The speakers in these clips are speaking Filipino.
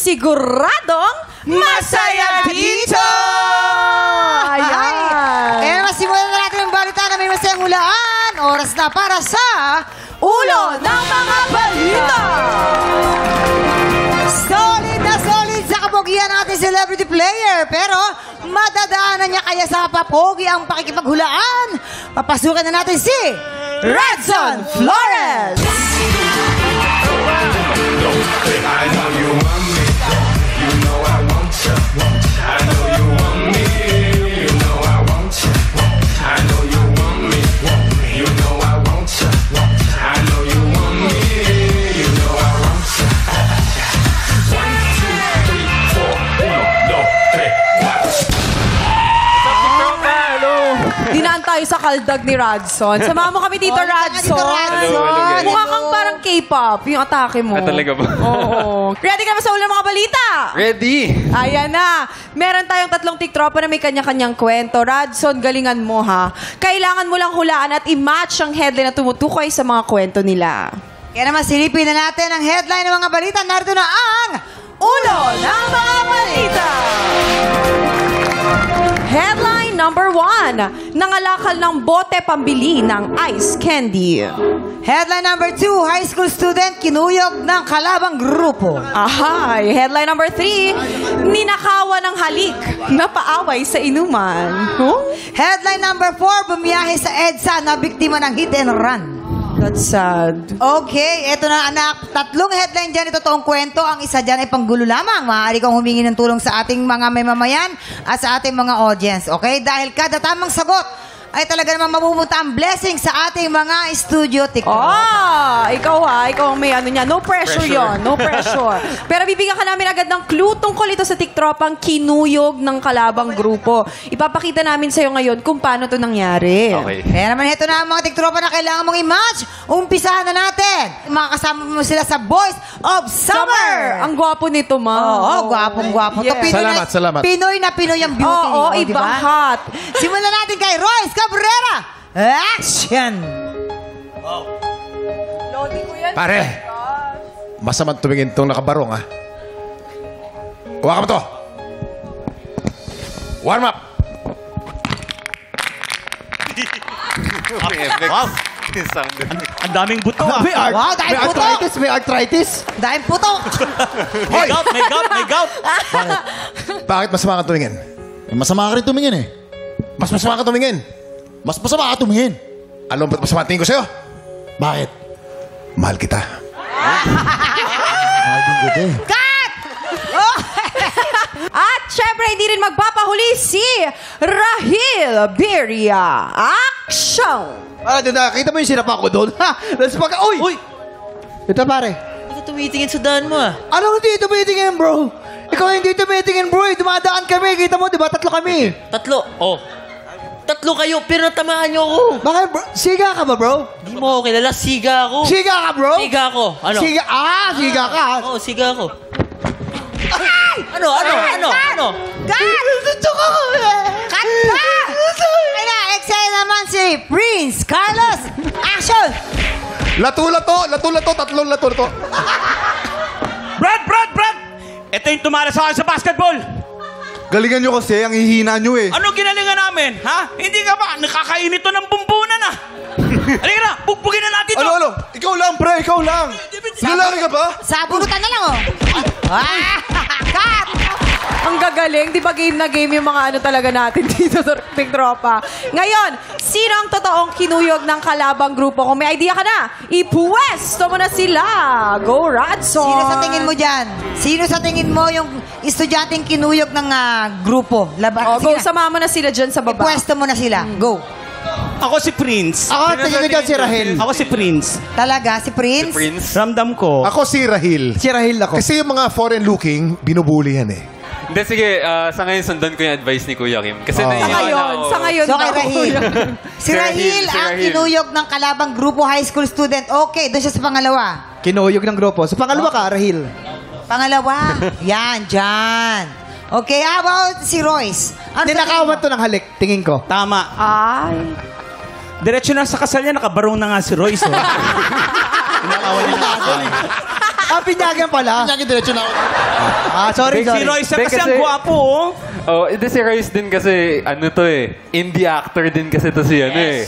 siguradong masaya dito! Ayan! Kaya masimulan na natin ang balita na may masayang hulaan. Oras na para sa Ulo ng mga balita! Solid na solid sa kapogian natin celebrity player. Pero madadaanan niya kaya sa papogi ang pakikipaghulaan. Papasukin na natin si Radson Flores! I know you want me. You know I want you. I know you want me. You know I want you. I know you want me. You know I want you. I know you want me. You know I want you. 1, 2, 3, 4. 1, 2, 3, 4. Dinaan tayo sa kaldag ni Radson. Samahan mo kami, Tito Radson. Hello. Mukha kang parang K-pop, yung atake mo. Talaga ba? Oo. Ready ka na ba sa ulang mga balita? Ready! Ayan na. Meron tayong 3 tiktropa na may kanya-kanyang kwento. Radson, galingan mo ha. Kailangan mo lang hulaan at i-match ang headline na tumutukoy sa mga kwento nila. Kaya naman silipin na natin ang headline ng mga balita. Narito na ang Ulo ng mga balita! Headline number 1. Nangalakal ng bote pambili ng ice candy. Headline number 2. High school student kinuyog ng kalabang grupo. Ahay. Headline number 3. Ninakawan ng halik na paaway sa inuman. Huh? Headline number 4. Bumiyahe sa EDSA na biktima ng hit and run. That's sad. Okay, eto na anak. 3 headline dyan, ito toong kwento. Ang isa dyan ay panggulo lamang. Maaari kang humingi ng tulong sa ating mga mamamayan at sa ating mga audience. Okay? Dahil kada tamang sagot ay talaga namang mapupunta ang blessing sa ating mga studio TikTok. Ikaw ang may ano niya. No pressure yon, no pressure. Pero bibigyan ka namin agad ng clue tungkol ito sa TikTropang kinuyog ng kalabang grupo. Ipapakita namin sa'yo ngayon kung paano ito nangyari. Okay. Kaya naman ito na ang mga TikTropa na kailangan mong i-match. Umpisahan na natin. Makakasama mo sila sa Voice of Summer. Ang gwapo nito, ma. Oo, gwapong-gwapo. Yes. Salamat. Pinoy na Pinoy ang beauty. Oo, niyo, di ba? ibang hot. Simulan natin kay Royce Cabrera. Action! Pare, masamang tumingin tong nakabarong, ha? Huwag mo to. Warm up. Wow! Ang daming buto ah. Wow, dahil putok! May arthritis. Dahil putok! Hoy! May gout. Bakit masama ka tumingin? Masama ka rin tumingin eh. Mas masama ka tumingin. Mas masama ka tumingin. Alam ba't masama tingin ko sa'yo? Bakit? Mahal kita. Cut! At syempre, hindi rin magpapahuli si Rahil Beria. Action! Doon nakita mo yung sinapa ko doon? Let's pagka... Uy! Ito pare. Bakit tumitingin sa daan mo ah? Anong hindi tumitingin, bro? Ikaw hindi tumitingin, bro. Dumadaan kami. Kita mo, di ba? 3 kami. 3. Oh. 3 kayo, pero natamaan niyo ako. Bakit, bro? Siga ka ba, bro? Di mo ako kilala, siga ako. Siga ka, bro? Siga ako. Ano? Siga, siga ka. Oo, siga ako. Ano? Cut! Cut na! Kaya, excel naman si Prince Carlos. Action! Lato-lato. 3 lato-lato. Brad! Ito yung tumala sa akin sa basketball. Galingan nyo kasi, ang hihina nyo eh. Ano ginalingan namin, ha? Hindi ka ba? Nakakainit to ng bumbunan, ah. Halika na, bugbugin na natin to. Ano? Ikaw lang, pre. Ikaw lang. Lalaki ka ba? Sa bunutan na lang, oh. Cut! Ang gagaling. Di ba game na game yung mga ano talaga natin dito sa TikTropa? Ngayon, sino ang totoong kinuyog ng kalabang grupo? Kung may idea ka na, ipuwesto mo na sila. Go, Radson! Sino sa tingin mo dyan? Sino sa tingin mo yung estudyanteng kinuyog ng grupo? Go, sama mo na sila dyan sa baba. Pwesto mo na sila. Go. Ako si Prince. Ako, tingin ko dyan si Rahel. Ako si Prince. Talaga? Si Prince? Ramdam ko. Ako si Rahil. Si Rahil ako. Kasi yung mga foreign looking, binubuli yan eh. Hindi, sige. Sa ngayon, sundan ko yung advice ni Kuya Kim. Kasi Sa ngayon. So kay Rahil. Si Rahil ang Rahil. kinuyog ng kalabang grupo high school student. Okay, doon siya sa pangalawa. Kinuyog ng grupo. Sa pangalawa ka, Rahil. Pangalawa. Yan, dyan. Okay, how about si Royce? Ano Ninakawan to ng halik, tingin ko. Tama. Ay. Diretso na sa kasal niya, nakabarong na nga si Royce. Oh. Pinyagan pala. Pinyagan diretso na ako. Sorry. Si Royce Hindi, kasi ang kasi- gwapo, oh. Oh, ito si Royce din kasi, ano to eh, indie actor din kasi to si ano eh.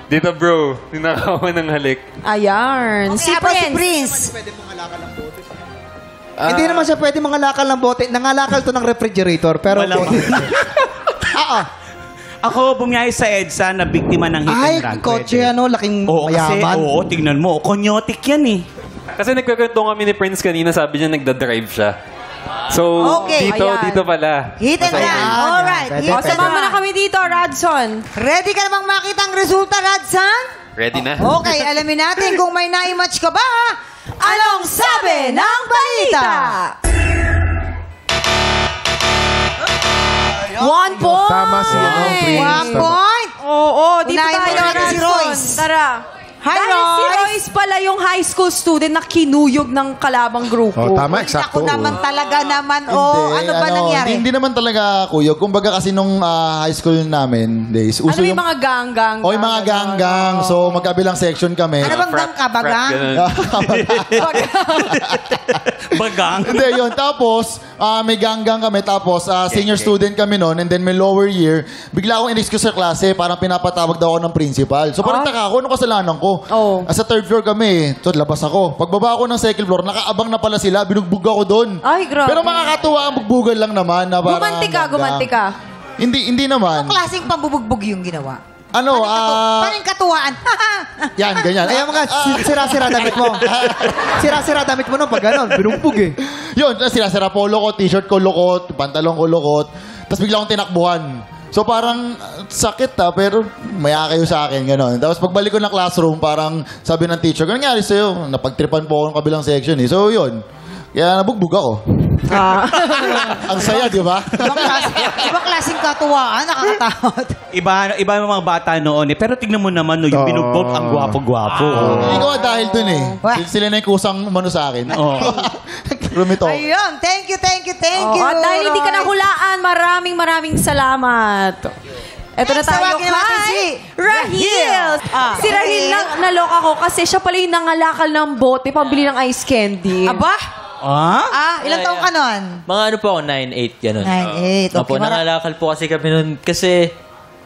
Dito bro, ninakawan ng halik. Ayan. Si Prince. Hindi naman siya pwede mangalakal ng bote. Nangalakal to ng refrigerator. Pero Malamang. bote. Ako bumiyahe sa EDSA na biktima ng hit Ay, and run. kotse Pwede. laking Oo, kasi, mayaman. tignan mo. Konyotic yan eh. Kasi nagkakwento kami ni Prince kanina, sabi niya nagda-drive siya. So, Okay. Ayan. dito pala. Hit and run. Alright. Pwede, Hit O, and samahan mo run. na kami dito, Radson. Ready ka namang makita ang resulta, Radsan? Ready na? Okay, alamin natin kung may na-match ka ba. Anong sabi ng balita? 1 point. Tama si Prince. 1 point. Oo, dito Unahin tayo, mo natin si Radson. Royce. Tara. Hi, Dahil si Royce. Royce pala yung high school student na kinuyog ng kalabang grupo. Oh, tama, Ako eksakto. naman talaga naman. Ano ba nangyari? Hindi naman talaga kuyog. Kumbaga kasi nung high school namin days, Ano uso may yung... mga gang-gang? O yung mga gang-gang. So, magkabilang section kami. Ano bang gang ka ba, gang? Bagang. Hindi, yun. Tapos, may gang-gang kami. Tapos, senior student kami noon. And then, may lower year. Bigla akong in-excuse sa klase. Parang pinapatawag daw ako ng principal. So, parang taka ako. Ano kasalanan ko? Oh. Sa third floor kami. So, labas ako. Pagbaba ako ng second floor, nakaabang na pala sila. Binugbog ako doon. Ay, grabe. Pero makakatuwa ang bugbugan lang naman. Na parang Gumanti ka. Hindi naman. Anong klaseng pambubugbog yung ginawa? Ano, Parang katuwaan. yan, ganyan. Ayaw mga sira-sira damit mo. Sira-sira damit mo no pag gano'n. Binugbog eh. Yun, sira-sira polo ko, t-shirt ko lukot, pantalon ko lukot. Tapos bigla akong tinakbuhan. So parang sakit pero maya kayo sa akin, gano'n. Tapos pagbalik ko ng classroom, parang sabi ng teacher, "Ano nangyari sa'yo?" Napagtripan po ako ng kabilang section eh. So yun, kaya nabugbog ako. Ang saya, di ba? Ibang klaseng katuwaan, nakakatakot. Iba yung mga bata noon eh. Pero tignan mo naman, no, yung binugbog, ang gwapo-gwapo. Ikaw dahil dun eh. Wah. Sila na yung kusang umano sa akin. Oo. Rumito. Ayun, thank you. At dahil hindi ka nahulaan, maraming salamat. Eto na Next, tayo tawagin natin si kay Rahil. Si Rahil naloka ko kasi siya pala yung nangalakal ng bote pambili ng ice candy. Aba? Ilang taong ka nun? Mga ano po ako, 9-8, gano'n. 9-8. Opo, nangalakal po kasi kami nun. Kasi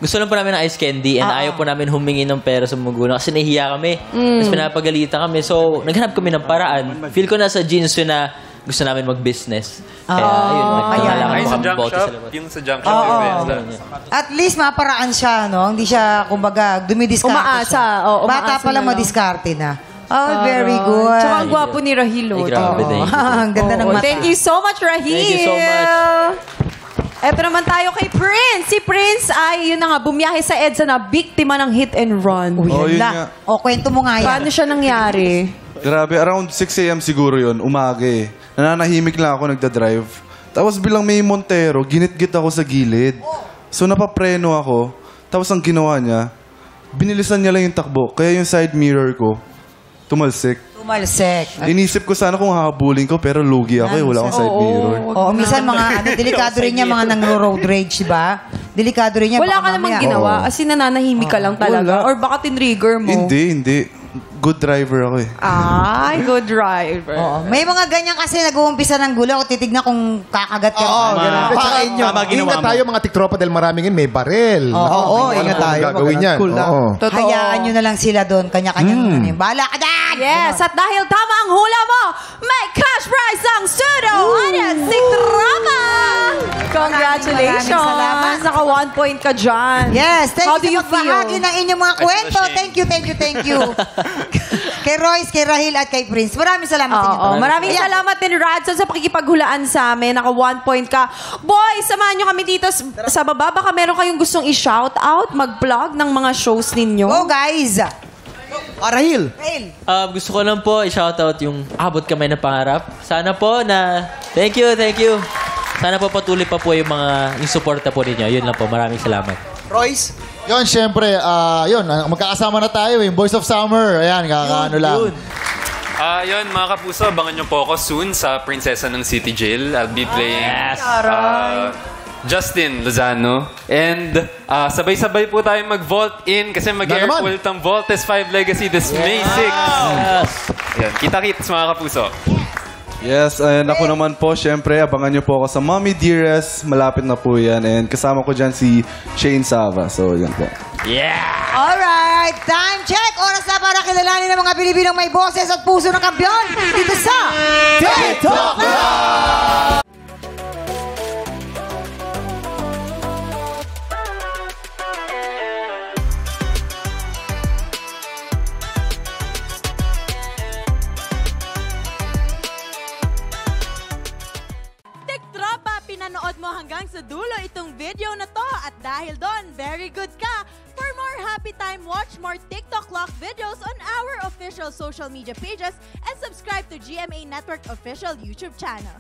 gusto lang po namin ng ice candy and ayaw po namin humingi ng pera sa magulang kasi nahihiya kami. Tapos pinapagalitan kami. So, naghanap kami ng paraan. Feel ko nasa genes yun na gusto namin mag-business. Kaya, ayun, nagkakalakal Ay, po sa kami junk bote shop. sa labas. Yung sa junk shop. yung benta. At least maparaan siya, no? Hindi siya, kumbaga, dumidiskarte Umaasa. siya. Oo, Bata umaasa pa lang na lang. madiskarte na. Oh, very good. Tsaka ang gwapo ni Rahil. Ay, grabe, thank you. Ang ganda ng mata. Thank you so much, Rahil. Thank you so much. Eto naman tayo kay Prince. Si Prince ay, yun na nga, bumiyahe sa EDSA na biktima ng hit and run. Oh, yun La. nga. O, kwento mo nga yan. Paano siya nangyari? Grabe, around 6 a.m. siguro yun, umaga eh. Nananahimik lang ako, nagda-drive. Tapos bilang may Montero, ginit-git ako sa gilid. So napapreno ako. Tapos ang ginawa niya, binilisan niya lang yung takbo. Kaya yung side mirror ko, tumalsik. Tumalsek. Inisip ko sana kung hahabulin ko, pero lugi ako eh. Wala akong side mirror. Oo, minsan mga, delikado rin niya mga nang-road rage, di ba? Delikado rin niya. Wala baka ka namang mamaya- ginawa. As in, nananahimik ka lang talaga. Wala. Or baka tinrigger mo. Hindi. Good driver ako eh. Ay, good driver. Oo. May mga ganyan kasi nag-uumpisa ng gulo o titignan kung kakagat ka. Oo, ganun. At saka, Tama ginawa ingat mo. tayo mga tiktropa dahil maraming yun, may barel. Oo, Hindi mo alam ingat kung tayo. anong gagawin yan. Cool lang. Oo. Totoo. Hayaan nyo na lang sila doon. Kanya-kanyang bahala ka dyan! Yes, at dahil tama ang hula mo, may cash prize ang Pseudo Audience Tiktropa! Congratulations! Maraming salamat. Naka 1 point ka dyan. Yes, thank How you do you sa magbahagi feel? ng inyong mga kwento. Thank you. Kay Royce, kay Rahil, at kay Prince. Maraming salamat sa inyo. Oo, maraming Ayan. salamat din, Radson, sa pakikipaghulaan sa amin. Naka 1 point ka. Boys, samahan nyo kami dito sa baba. Baka meron kayong gustong i-shout out, mag-plug ng mga shows ninyo. Go, guys! Rahil. Rahil. Gusto ko lang po i-shoutout yung abot kamay na pangarap. Sana po na... Thank you. Sana po patuloy pa po yung suporta po ninyo. Yun lang po. Maraming salamat. Royce. Yun, syempre, magkakasama na tayo eh. Boys of Summer. Ayan, kakaano lang. Yun, mga kapuso, abangan nyo po ako soon sa Prinsesa ng City Jail. I'll be playing Justin Lozano. And sabay-sabay po tayo mag-vault in kasi mag-airfoil ang Vaultes 5 Legacy this May 6. Yan, kita-kits mga kapuso. Yes, and ako naman po, syempre, abangan niyo po ako sa Mommy Dearest. Malapit na po yan. And kasama ko dyan si Shane Sava. So, yan po. Alright, time check. Oras na para kilalanin ng mga Pilipinong may boses at puso ng kampiyon dito sa TikTok Live! Tropa, pinanood mo hanggang sa dulo itong video na to at dahil doon, very good ka. For more happy time, watch more TikTok Lock videos on our official social media pages and subscribe to GMA Network official YouTube channel.